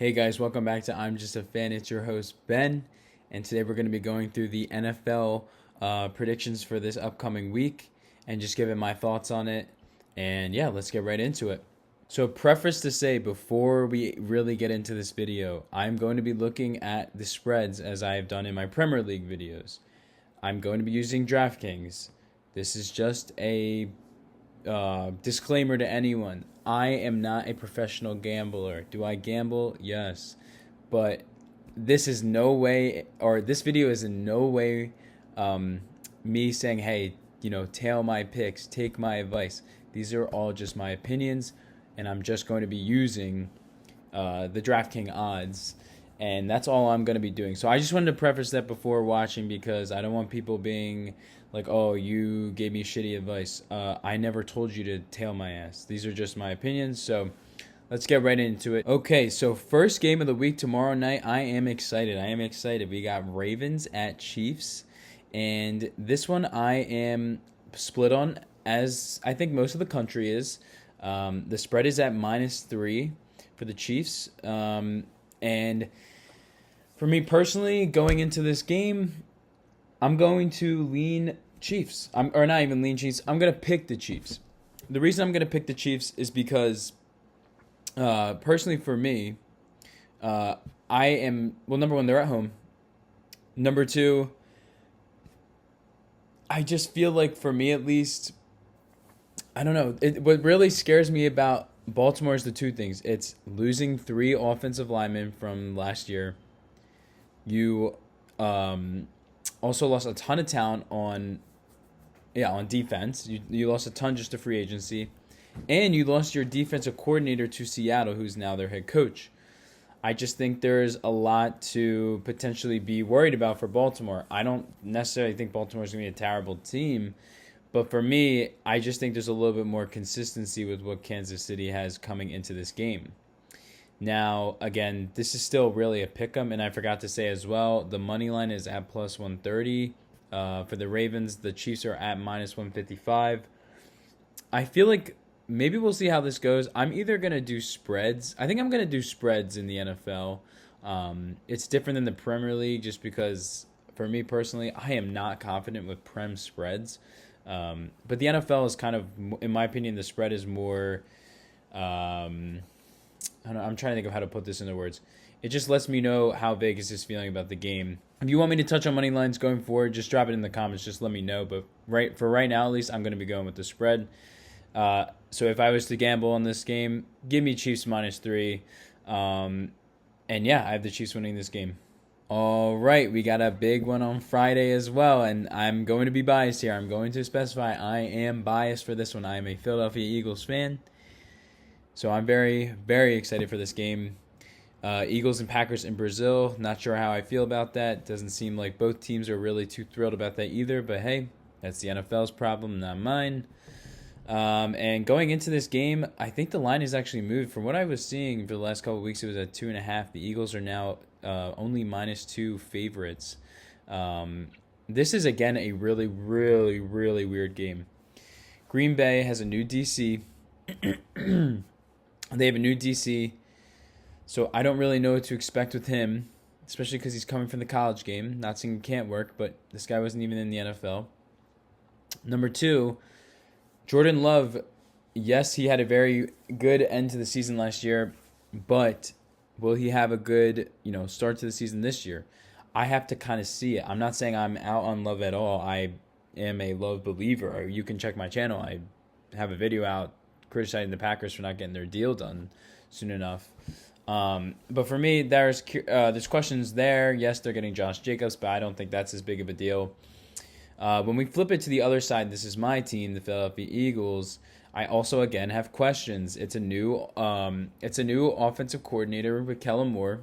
Hey guys, welcome back to I'm Just a Fan. It's your host Ben, and today we're going to be going through the NFL predictions for this upcoming week and just giving my thoughts on it. And yeah, let's get right into it. So, preface to say before we really get into this video, I'm going to be looking at the spreads as I have done in my Premier League videos. I'm going to be using DraftKings. This is just a disclaimer to anyone. I am not a professional gambler. Do I gamble? Yes. But this is no way, or this video is in no way me saying, hey, tail my picks, take my advice. These are all just my opinions, and I'm just going to be using the DraftKings odds. And that's all I'm going to be doing. So I just wanted to preface that before watching because I don't want people being like, oh, you gave me shitty advice. I never told you to tail my ass. These are just my opinions. So let's get right into it. Okay, so first game of the week tomorrow night. I am excited. We got Ravens at Chiefs. And this one I am split on, as I think most of the country is. The spread is at -3 for the Chiefs. And for me personally, going into this game, I'm going to lean Chiefs. Or not even lean Chiefs. I'm going to pick the Chiefs. The reason I'm going to pick the Chiefs is because, personally for me, I am, well, number one, they're at home. Number two, I just feel like for me at least, I don't know. What really scares me about Baltimore is the two things. It's losing 3 offensive linemen from last year. You also lost a ton of talent on defense. You lost a ton just to free agency. And you lost your defensive coordinator to Seattle, who's now their head coach. I just think there's a lot to potentially be worried about for Baltimore. I don't necessarily think Baltimore's going to be a terrible team. But for me, I just think there's a little bit more consistency with what Kansas City has coming into this game. Now, again, this is still really a pick'em, and I forgot to say as well, the money line is at +130 for the Ravens. The Chiefs are at -155. I feel like maybe we'll see how this goes. I'm either gonna do spreads. I think I'm gonna do spreads in the NFL. It's different than the Premier League, just because for me personally, I am not confident with Prem spreads. But the NFL is kind of, in my opinion, the spread is more. I don't know, I'm trying to think of how to put this into words. It just lets me know how Vegas is feeling about the game. If you want me to touch on money lines going forward, just drop it in the comments. Just let me know. But right now, at least, I'm going to be going with the spread. So if I was to gamble on this game, give me Chiefs -3. And yeah, I have the Chiefs winning this game. All right, we got a big one on Friday as well, and I'm going to be biased here. I'm going to specify I am biased for this one. I am a Philadelphia Eagles fan. So I'm very, very excited for this game. Eagles and Packers in Brazil. Not sure how I feel about that. Doesn't seem like both teams are really too thrilled about that either. But hey, that's the NFL's problem, not mine. And going into this game, I think the line is actually moved. From what I was seeing for the last couple of weeks, it was at 2.5. The Eagles are now only -2 favorites. This is, again, a really, really, really weird game. Green Bay has a new DC. They have a new DC, so I don't really know what to expect with him, especially because he's coming from the college game. Not saying it can't work, but this guy wasn't even in the NFL. Number 2, Jordan Love. Yes, he had a very good end to the season last year, but will he have a good, start to the season this year? I have to kind of see it. I'm not saying I'm out on Love at all. I am a Love believer. You can check my channel. I have a video out criticizing the Packers for not getting their deal done soon enough. But for me, there's questions there. Yes, they're getting Josh Jacobs, but I don't think that's as big of a deal. When we flip it to the other side, this is my team, the Philadelphia Eagles. I also, again, have questions. It's a new offensive coordinator with Kellen Moore,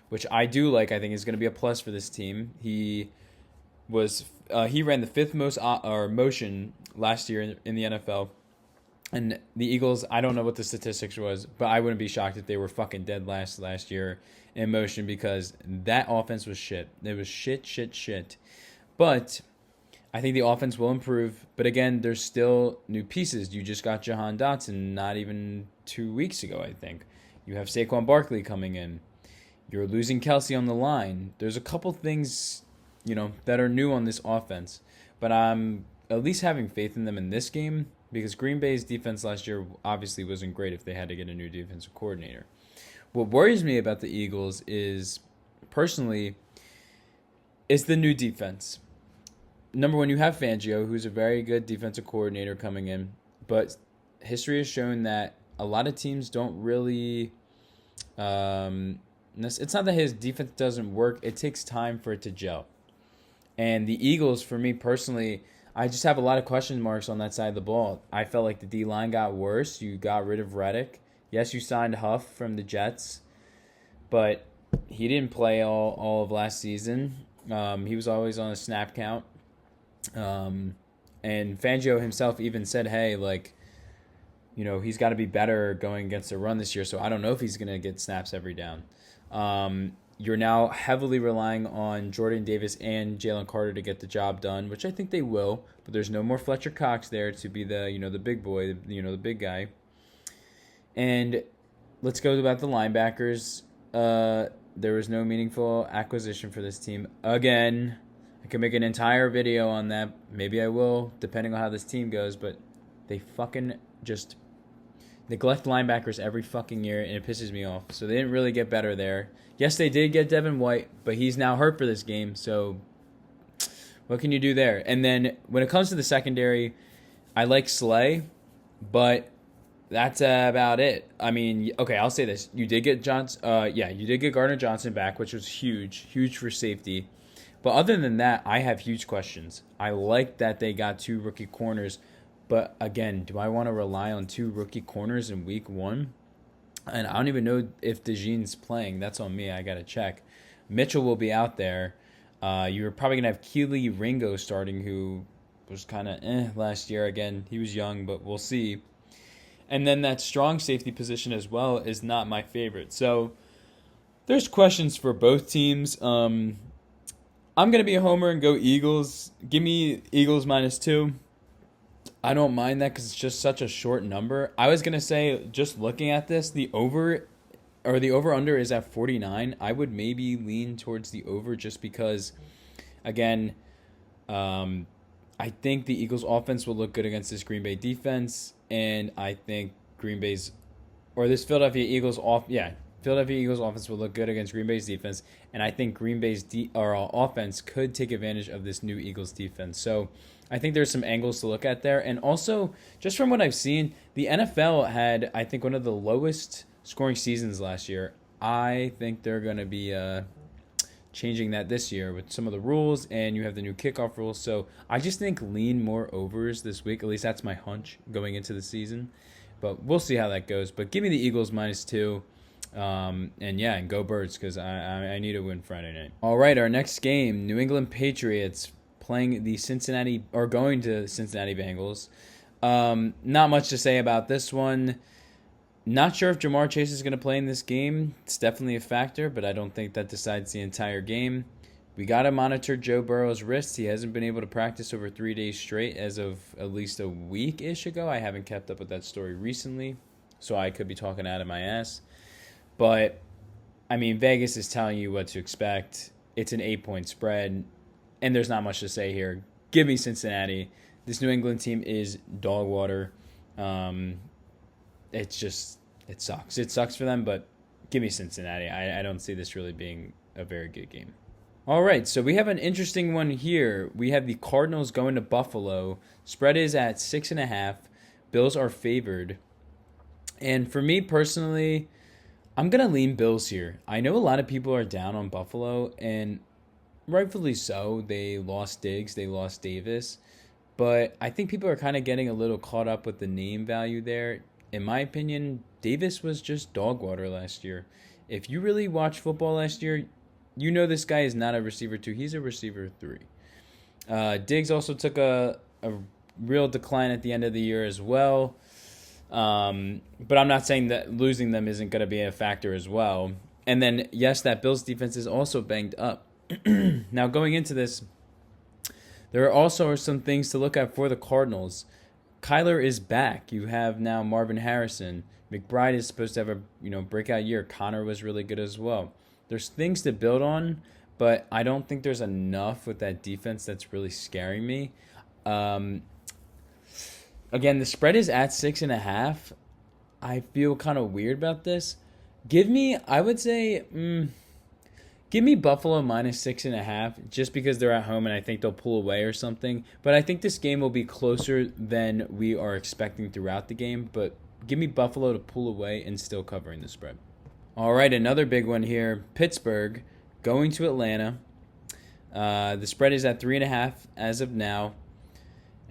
which I do like. I think is going to be a plus for this team. He ran the 5th most motion last year in the NFL. And the Eagles, I don't know what the statistics was, but I wouldn't be shocked if they were fucking dead last year in motion, because that offense was shit. It was shit. But I think the offense will improve. But again, there's still new pieces. You just got Jahan Dotson not even 2 weeks ago, I think. You have Saquon Barkley coming in. You're losing Kelsey on the line. There's a couple things, that are new on this offense. But I'm at least having faith in them in this game because Green Bay's defense last year obviously wasn't great if they had to get a new defensive coordinator. What worries me about the Eagles personally, is the new defense. Number one, you have Fangio, who's a very good defensive coordinator coming in, but history has shown that a lot of teams don't really. It's not that his defense doesn't work; it takes time for it to gel. And the Eagles, for me personally, I just have a lot of question marks on that side of the ball. I felt like the D-line got worse. You got rid of Reddick. Yes, you signed Huff from the Jets, but he didn't play all of last season. He was always on a snap count. And Fangio himself even said, hey, he's got to be better going against the run this year, so I don't know if he's going to get snaps every down. You're now heavily relying on Jordan Davis and Jalen Carter to get the job done, which I think they will, but there's no more Fletcher Cox there to be the big boy, the big guy. And let's go about the linebackers. There was no meaningful acquisition for this team. Again, I could make an entire video on that. Maybe I will, depending on how this team goes, but they fucking just neglect linebackers every fucking year, and it pisses me off. So they didn't really get better there. Yes, they did get Devin White, but he's now hurt for this game, so what can you do there? And then when it comes to the secondary, I like Slay, but that's about it. I mean, okay, I'll say this. You did get you did get Gardner Johnson back, which was huge for safety. But other than that, I have huge questions. I like that they got 2 rookie corners, but again, do I want to rely on 2 rookie corners in week 1? And I don't even know if DeJean's playing. That's on me. I got to check. Mitchell will be out there. You're probably going to have Keely Ringo starting, who was kind of last year. Again, he was young, but we'll see. And then that strong safety position as well is not my favorite. So there's questions for both teams. I'm going to be a homer and go Eagles. Give me Eagles -2. I don't mind that because it's just such a short number. I was going to say, just looking at this, the over-under is at 49. I would maybe lean towards the over just because, again, I think the Eagles' offense will look good against this Green Bay defense, and I think this Philadelphia Eagles offense will look good against Green Bay's defense, and I think Green Bay's offense could take advantage of this new Eagles defense. So I think there's some angles to look at there. And also, just from what I've seen, the NFL had, I think, one of the lowest scoring seasons last year. I think they're going to be changing that this year with some of the rules, and you have the new kickoff rules. So I just think lean more overs this week. At least that's my hunch going into the season. But we'll see how that goes. But give me the Eagles -2. And go Birds because I need a win Friday night. All right, our next game, New England Patriots going to Cincinnati Bengals. Not much to say about this one. Not sure if Jamar Chase is going to play in this game. It's definitely a factor, but I don't think that decides the entire game. We got to monitor Joe Burrow's wrist. He hasn't been able to practice over 3 days straight as of at least a week-ish ago. I haven't kept up with that story recently, so I could be talking out of my ass. But, I mean, Vegas is telling you what to expect. It's an 8-point spread, and there's not much to say here. Give me Cincinnati. This New England team is dog water. It sucks. It sucks for them, but give me Cincinnati. I don't see this really being a very good game. All right, so we have an interesting one here. We have the Cardinals going to Buffalo. Spread is at 6.5. Bills are favored. And for me personally, I'm going to lean Bills here. I know a lot of people are down on Buffalo, and rightfully so. They lost Diggs, they lost Davis. But I think people are kind of getting a little caught up with the name value there. In my opinion, Davis was just dog water last year. If you really watched football last year, you know this guy is not a receiver 2. He's a receiver 3. Diggs also took a real decline at the end of the year as well. But I'm not saying that losing them isn't going to be a factor as well. And then, yes, that Bills defense is also banged up. Now, going into this, there are also some things to look at for the Cardinals. Kyler is back. You have now Marvin Harrison. McBride is supposed to have a breakout year. Connor was really good as well. There's things to build on, but I don't think there's enough with that defense that's really scaring me. Again, the spread is at 6.5. I feel kind of weird about this. I would say, give me Buffalo minus 6.5, just because they're at home and I think they'll pull away or something. But I think this game will be closer than we are expecting throughout the game. But give me Buffalo to pull away and still covering the spread. All right, another big one here. Pittsburgh going to Atlanta. The spread is at 3.5 as of now.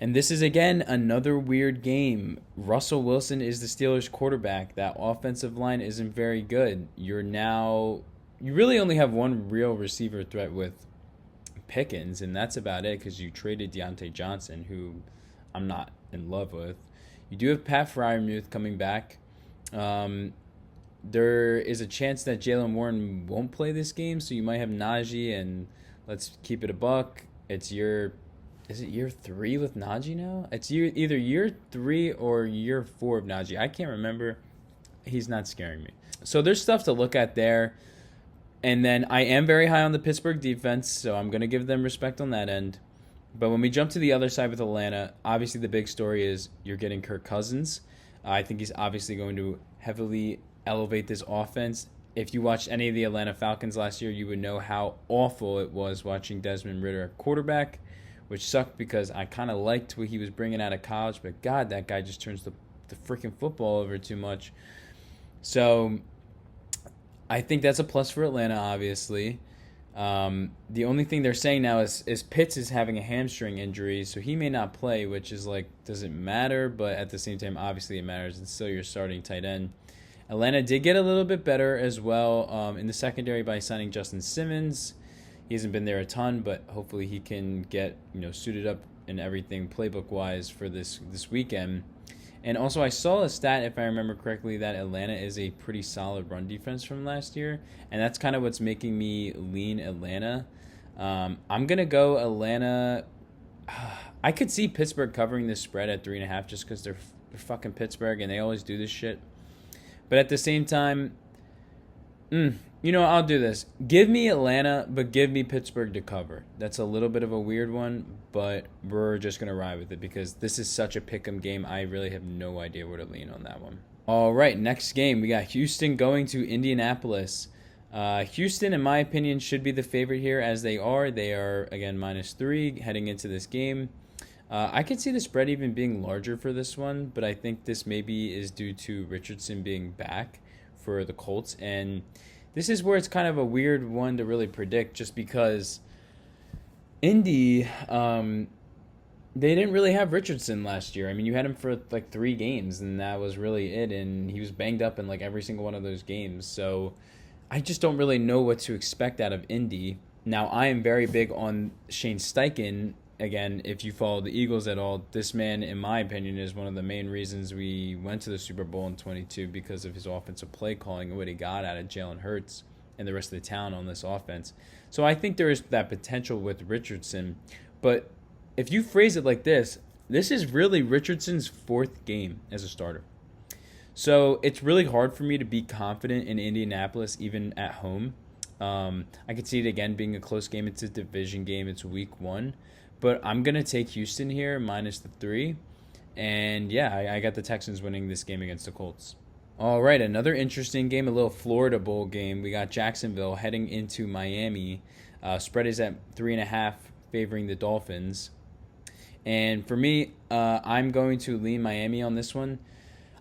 And this is, again, another weird game. Russell Wilson is the Steelers' quarterback. That offensive line isn't very good. You really only have one real receiver threat with Pickens, and that's about it because you traded Deontay Johnson, who I'm not in love with. You do have Pat Freiermuth coming back. There is a chance that Jaylen Warren won't play this game, so you might have Najee, and let's keep it a buck. Is it year 3 with Najee now? It's either year 3 or year 4 of Najee. I can't remember. He's not scaring me. So there's stuff to look at there. And then I am very high on the Pittsburgh defense, so I'm going to give them respect on that end. But when we jump to the other side with Atlanta, obviously the big story is you're getting Kirk Cousins. I think he's obviously going to heavily elevate this offense. If you watched any of the Atlanta Falcons last year, you would know how awful it was watching Desmond Ridder at quarterback, which sucked because I kind of liked what he was bringing out of college, but God, that guy just turns the freaking football over too much. So I think that's a plus for Atlanta, obviously. The only thing they're saying now is Pitts is having a hamstring injury, so he may not play, which is like, does it matter? But at the same time, obviously it matters. It's still your starting tight end. Atlanta did get a little bit better as well in the secondary by signing Justin Simmons. He hasn't been there a ton, but hopefully he can get suited up and everything playbook-wise for this weekend. And also I saw a stat, if I remember correctly, that Atlanta is a pretty solid run defense from last year, and that's kind of what's making me lean Atlanta. I'm going to go Atlanta. I could see Pittsburgh covering this spread at 3.5 just because they're fucking Pittsburgh and they always do this shit. But at the same time, I'll do this. Give me Atlanta, but give me Pittsburgh to cover. That's a little bit of a weird one, but we're just going to ride with it because this is such a pick'em game. I really have no idea where to lean on that one. All right, next game. We got Houston going to Indianapolis. Houston, in my opinion, should be the favorite here as they are. They are, again, -3 heading into this game. I could see the spread even being larger for this one, but I think this maybe is due to Richardson being back for the Colts. And this is where it's kind of a weird one to really predict just because Indy, they didn't really have Richardson last year. I mean, you had him for like 3 games, and that was really it. And he was banged up in like every single one of those games. So I just don't really know what to expect out of Indy. Now, I am very big on Shane Steichen. Again, if you follow the Eagles at all, this man, in my opinion, is one of the main reasons we went to the Super Bowl in 22 because of his offensive play calling and what he got out of Jalen Hurts and the rest of the town on this offense. So I think there is that potential with Richardson. But if you phrase it like this is really Richardson's 4th game as a starter. So it's really hard for me to be confident in Indianapolis, even at home. I could see it again being a close game. It's a division game. It's week 1. But I'm going to take Houston here, -3. And, yeah, I got the Texans winning this game against the Colts. All right, another interesting game, a little Florida Bowl game. We got Jacksonville heading into Miami. Spread is at 3.5, favoring the Dolphins. And for me, I'm going to lean Miami on this one.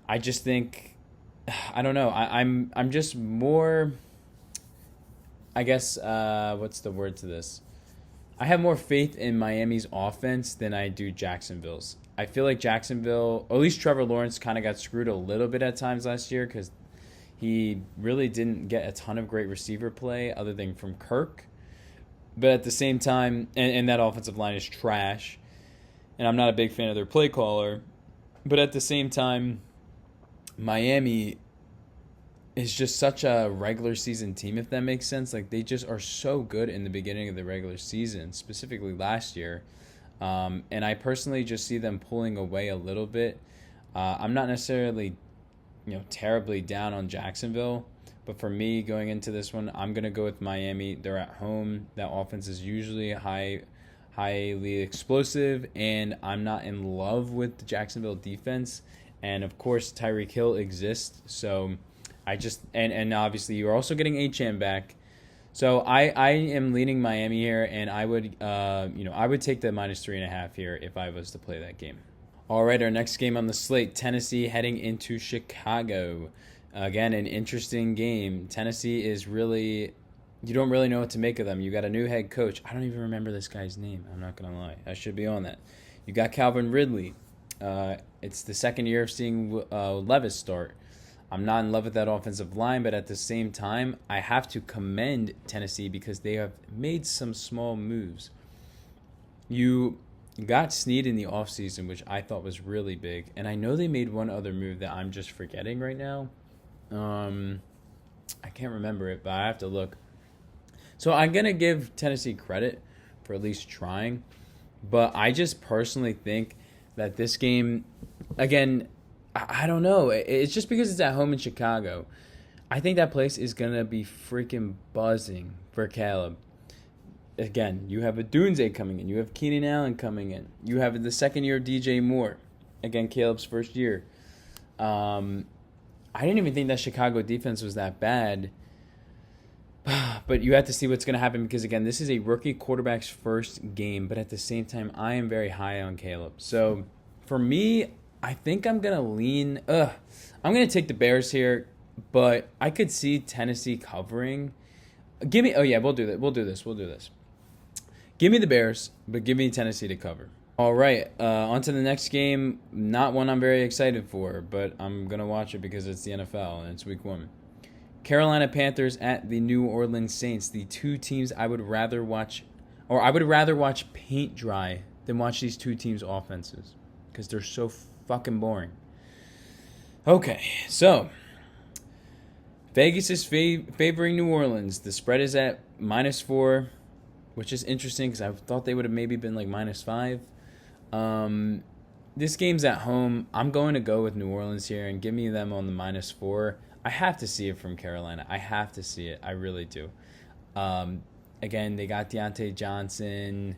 I just think, I don't know, I'm just more, I guess, what's the word to this? I have more faith in Miami's offense than I do Jacksonville's. I feel like Jacksonville, or at least Trevor Lawrence, kind of got screwed a little bit at times last year because he really didn't get a ton of great receiver play other than from Kirk. But at the same time, and that offensive line is trash, and I'm not a big fan of their play caller. But at the same time, Miami is just such a regular season team, if that makes sense. Like, they just are so good in the beginning of the regular season, specifically last year. And I personally just see them pulling away a little bit. I'm not necessarily, terribly down on Jacksonville. But for me, going into this one, I'm gonna go with Miami. They're at home. That offense is usually highly explosive, and I'm not in love with the Jacksonville defense. And of course, Tyreek Hill exists, so I just and obviously you're also getting Achane back. So I am leaning Miami here, and I would I would take the -3.5 here if I was to play that game. All right, our next game on the slate, Tennessee heading into Chicago. Again, an interesting game. Tennessee is really, you don't really know what to make of them. You got a new head coach. I don't even remember this guy's name. I'm not going to lie. I should be on that. You got Calvin Ridley. It's the second year of seeing Levis start. I'm not in love with that offensive line, but at the same time, I have to commend Tennessee because they have made some small moves. You got Snead in the offseason, which I thought was really big. And I know they made one other move that I'm just forgetting right now. I can't remember it, but I have to look. So I'm going to give Tennessee credit for at least trying. But I just personally think that this game, again, I don't know. It's just because it's at home in Chicago. I think that place is going to be freaking buzzing for Caleb. Again, you have a Dunze coming in. You have Keenan Allen coming in. You have the second year of DJ Moore. Again, Caleb's first year. I didn't even think that Chicago defense was that bad. But you have to see what's going to happen because, again, this is a rookie quarterback's first game. But at the same time, I am very high on Caleb. So, for me, I think I'm going to lean... I'm going to take the Bears here. But I could see Tennessee covering. Give me... Oh, yeah, we'll do that. We'll do this. Give me the Bears, but give me Tennessee to cover. All right, on to the next game. Not one I'm very excited for, but I'm going to watch it because it's the NFL and it's week 1. Carolina Panthers at the New Orleans Saints. The two teams I would rather watch, or I would rather watch paint dry than watch these two teams' offenses because they're so fucking boring. Okay, so Vegas is favoring New Orleans. The spread is at -4. Which is interesting because I thought they would have maybe been like -5. This game's at home. I'm going to go with New Orleans here and give me them on the -4. I have to see it from Carolina. I have to see it. I really do. Again, they got Deontay Johnson.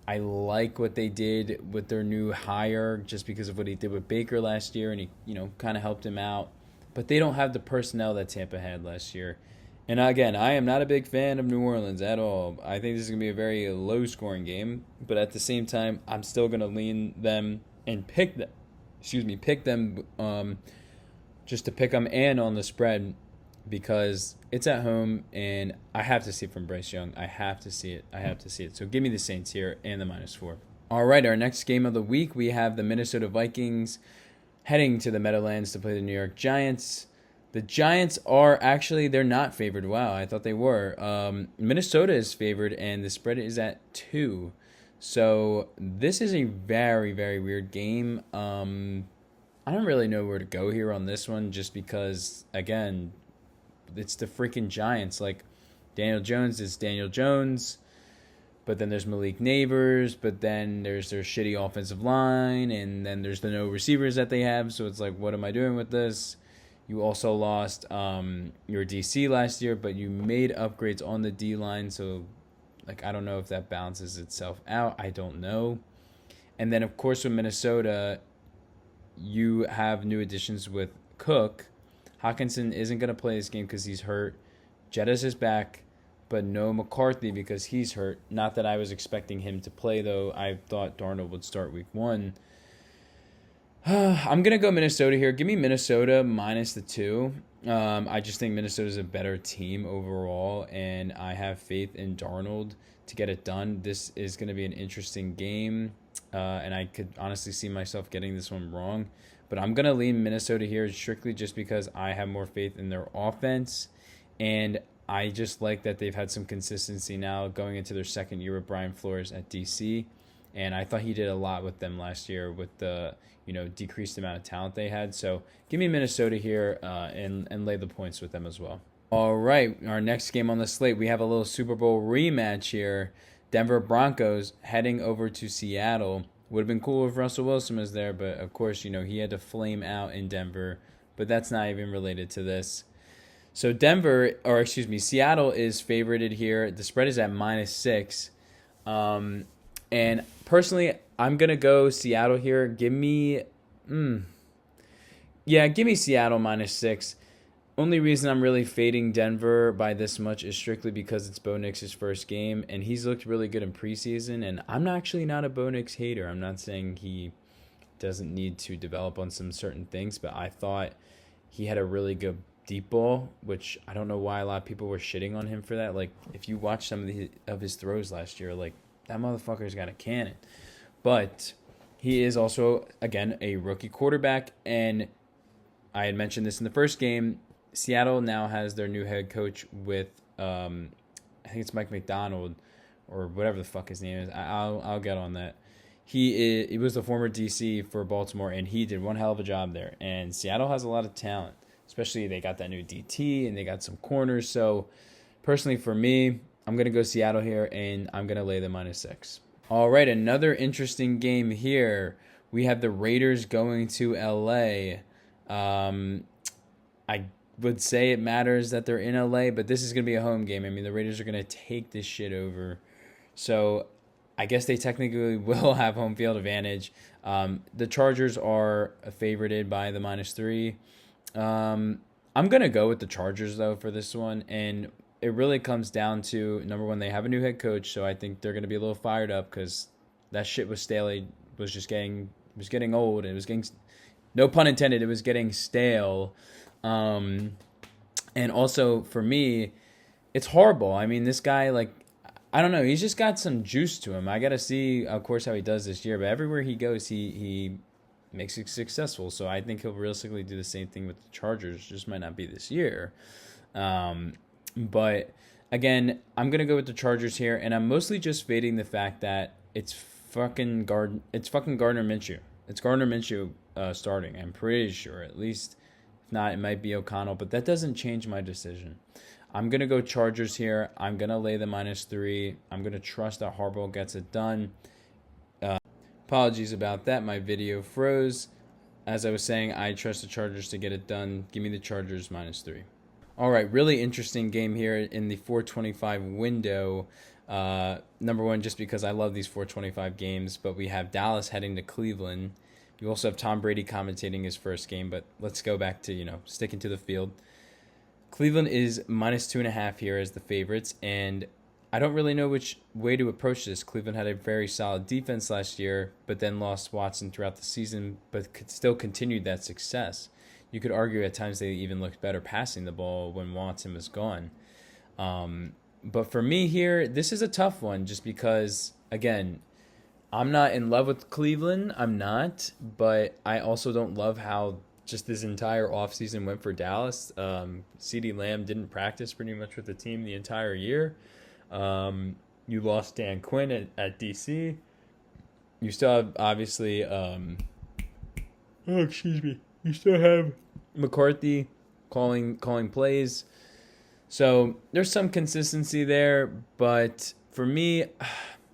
I like what they did with their new hire just because of what he did with Baker last year, and he kind of helped him out. But they don't have the personnel that Tampa had last year. And again, I am not a big fan of New Orleans at all. I think this is going to be a very low-scoring game. But at the same time, I'm still going to lean them and pick them. Just to pick them and on the spread because it's at home and I have to see it from Bryce Young. I have to see it. So give me the Saints here and the -4. All right, our next game of the week, we have the Minnesota Vikings heading to the Meadowlands to play the New York Giants. The Giants are actually, they're not favored. Wow, I thought they were. Minnesota is favored, and the spread is at 2. So this is a very, very weird game. I don't really know where to go here on this one just because, again, it's the freaking Giants. Like, Daniel Jones is Daniel Jones, but then there's Malik Neighbors, but then there's their shitty offensive line, and then there's the no receivers that they have. So it's like, what am I doing with this? You also lost your DC last year, but you made upgrades on the D-line. So, like, I don't know if that balances itself out. I don't know. And then, of course, with Minnesota, you have new additions with Cook. Hawkinson isn't going to play this game because he's hurt. Jettis is back, but no McCarthy because he's hurt. Not that I was expecting him to play, though. I thought Darnold would start week 1. I'm going to go Minnesota here. Give me Minnesota -2. I just think Minnesota's a better team overall, and I have faith in Darnold to get it done. This is going to be an interesting game, and I could honestly see myself getting this one wrong. But I'm going to lean Minnesota here strictly just because I have more faith in their offense, and I just like that they've had some consistency now going into their second year with Brian Flores at DC. And I thought he did a lot with them last year with the decreased amount of talent they had. So give me Minnesota here and lay the points with them as well. All right, our next game on the slate, we have a little Super Bowl rematch here. Denver Broncos heading over to Seattle. Would have been cool if Russell Wilson was there, but of course, he had to flame out in Denver but that's not even related to this. So Seattle is favorited here. The spread is at -6. And personally, I'm going to go Seattle here. Give me Seattle -6. Only reason I'm really fading Denver by this much is strictly because it's Bo Nix's first game, and he's looked really good in preseason. And I'm actually not a Bo Nix hater. I'm not saying he doesn't need to develop on some certain things, but I thought he had a really good deep ball, which I don't know why a lot of people were shitting on him for that. Like, if you watch some of his throws last year, like, that motherfucker's got a cannon. But he is also, again, a rookie quarterback, and I had mentioned this in the first game. Seattle now has their new head coach with, I think it's Mike McDonald or whatever the fuck his name is. I'll get on that. He was the former DC for Baltimore, and he did one hell of a job there. And Seattle has a lot of talent, especially they got that new DT and they got some corners. So personally for me, I'm going to go Seattle here, and I'm going to lay the -6. All right, another interesting game here. We have the Raiders going to LA. I would say it matters that they're in LA, but this is going to be a home game. I mean, the Raiders are going to take this shit over. So I guess they technically will have home field advantage. The Chargers are favorited by the -3. I'm going to go with the Chargers, though, for this one. And it really comes down to, number one, they have a new head coach, so I think they're going to be a little fired up because that shit was getting old. It was getting, no pun intended, it was getting stale. And also for me, it's horrible. I mean, this guy, like, I don't know, he's just got some juice to him. I got to see, of course, how he does this year, but everywhere he goes, he makes it successful. So I think he'll realistically do the same thing with the Chargers. Just might not be this year. But again, I'm going to go with the Chargers here, and I'm mostly just fading the fact that it's fucking Gardner Minshew. It's Gardner Minshew starting, I'm pretty sure. At least, if not, it might be O'Connell, but that doesn't change my decision. I'm going to go Chargers here. I'm going to lay the -3. I'm going to trust that Harbaugh gets it done. Apologies about that. My video froze. As I was saying, I trust the Chargers to get it done. Give me the Chargers -3. All right, really interesting game here in the 425 window. Number one, just because I love these 425 games, but we have Dallas heading to Cleveland. You also have Tom Brady commentating his first game, but let's go back to, sticking to the field. Cleveland is -2.5 here as the favorites, and I don't really know which way to approach this. Cleveland had a very solid defense last year, but then lost Watson throughout the season, but could still continued that success. You could argue at times they even looked better passing the ball when Watson was gone. But for me here, this is a tough one just because, again, I'm not in love with Cleveland. I'm not. But I also don't love how just this entire offseason went for Dallas. CeeDee Lamb didn't practice pretty much with the team the entire year. You lost Dan Quinn at DC. You still have, obviously, you still have McCarthy calling plays. So there's some consistency there, but for me,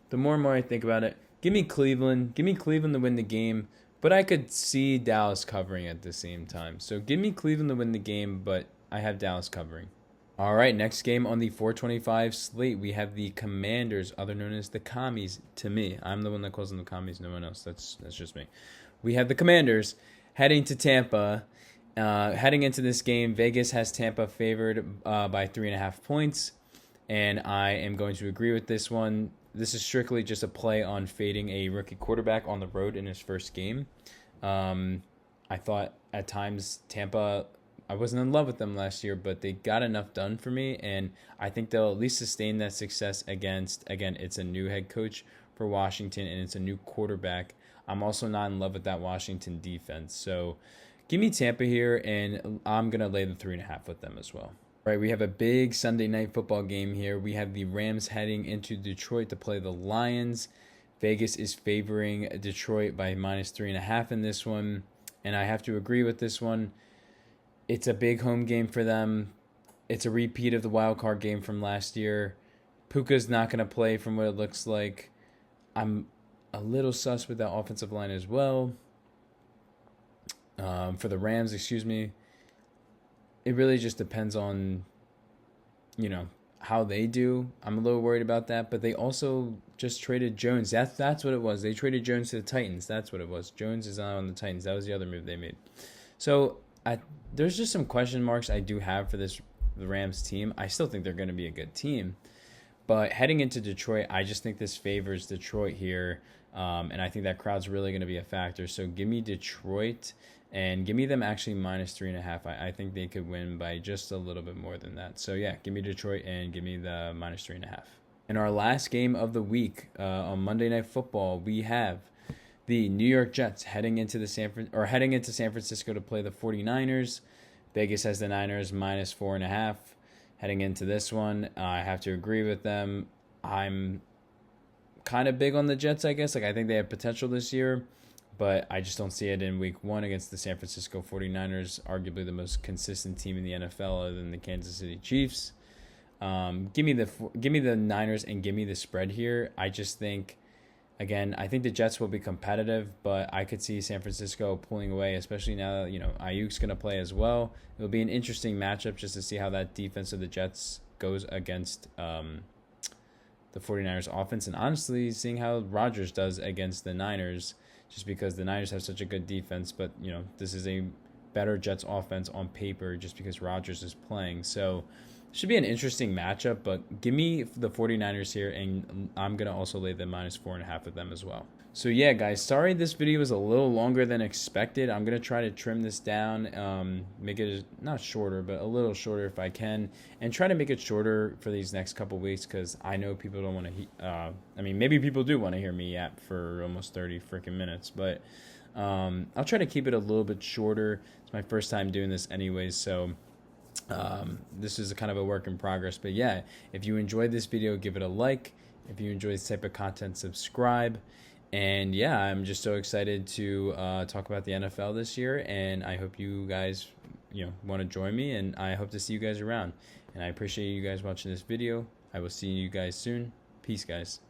the more and more I think about it, give me Cleveland. Give me Cleveland to win the game, but I could see Dallas covering at the same time. So give me Cleveland to win the game, but I have Dallas covering. All right, next game on the 425 slate, we have the Commanders, other known as the Commies to me. I'm the one that calls them the Commies, no one else. That's just me. We have the Commanders heading to Tampa. Heading into this game, Vegas has Tampa favored by 3.5 points, and I am going to agree with this one. This is strictly just a play on fading a rookie quarterback on the road in his first game. I thought at times Tampa, I wasn't in love with them last year, but they got enough done for me, and I think they'll at least sustain that success against, again, it's a new head coach for Washington, and it's a new quarterback. I'm also not in love with that Washington defense, so give me Tampa here, and I'm going to lay the 3.5 with them as well. All right, we have a big Sunday night football game here. We have the Rams heading into Detroit to play the Lions. Vegas is favoring Detroit by -3.5 in this one, and I have to agree with this one. It's a big home game for them. It's a repeat of the wild card game from last year. Puka's not going to play from what it looks like. I'm a little sus with that offensive line as well. For the Rams, excuse me. it really just depends on, you know, how they do. I'm a little worried about that, but they also just traded Jones. That's what it was. They traded Jones to the Titans. That's what it was. Jones is on the Titans. That was the other move they made. So there's just some question marks I do have for this the Rams team. I still think they're going to be a good team, but heading into Detroit, I just think this favors Detroit here, and I think that crowd's really going to be a factor. So give me Detroit, and give me them actually -3.5. I think they could win by just a little bit more than that. So yeah, give me Detroit and give me the -3.5. In our last game of the week on Monday Night Football, we have the New York Jets heading into San Francisco to play the 49ers. Vegas has the Niners -4.5. Heading into this one, I have to agree with them. I'm kind of big on the Jets, I guess. Like, I think they have potential this year, but I just don't see it in week one against the San Francisco 49ers, arguably the most consistent team in the NFL other than the Kansas City Chiefs. Give me the Niners and give me the spread here. I just think, again, I think the Jets will be competitive, but I could see San Francisco pulling away, especially now that, Ayuk's going to play as well. It'll be an interesting matchup just to see how that defense of the Jets goes against the 49ers offense, and honestly, seeing how Rodgers does against the Niners, just because the Niners have such a good defense, but, this is a better Jets offense on paper just because Rodgers is playing. So should be an interesting matchup, but give me the 49ers here, and I'm going to also lay the -4.5 with them as well. So yeah, guys, sorry this video was a little longer than expected. I'm going to try to trim this down, make it not shorter, but a little shorter if I can, and try to make it shorter for these next couple weeks because I know people don't want to, maybe people do want to hear me yap for almost 30 freaking minutes, but I'll try to keep it a little bit shorter. It's my first time doing this anyways, so this is a kind of a work in progress. But yeah, if you enjoyed this video, give it a like. If you enjoy this type of content, subscribe. And yeah, I'm just so excited to talk about the NFL this year, and I hope you guys want to join me, and I hope to see you guys around. And I appreciate you guys watching this video. I will see you guys soon. Peace, guys.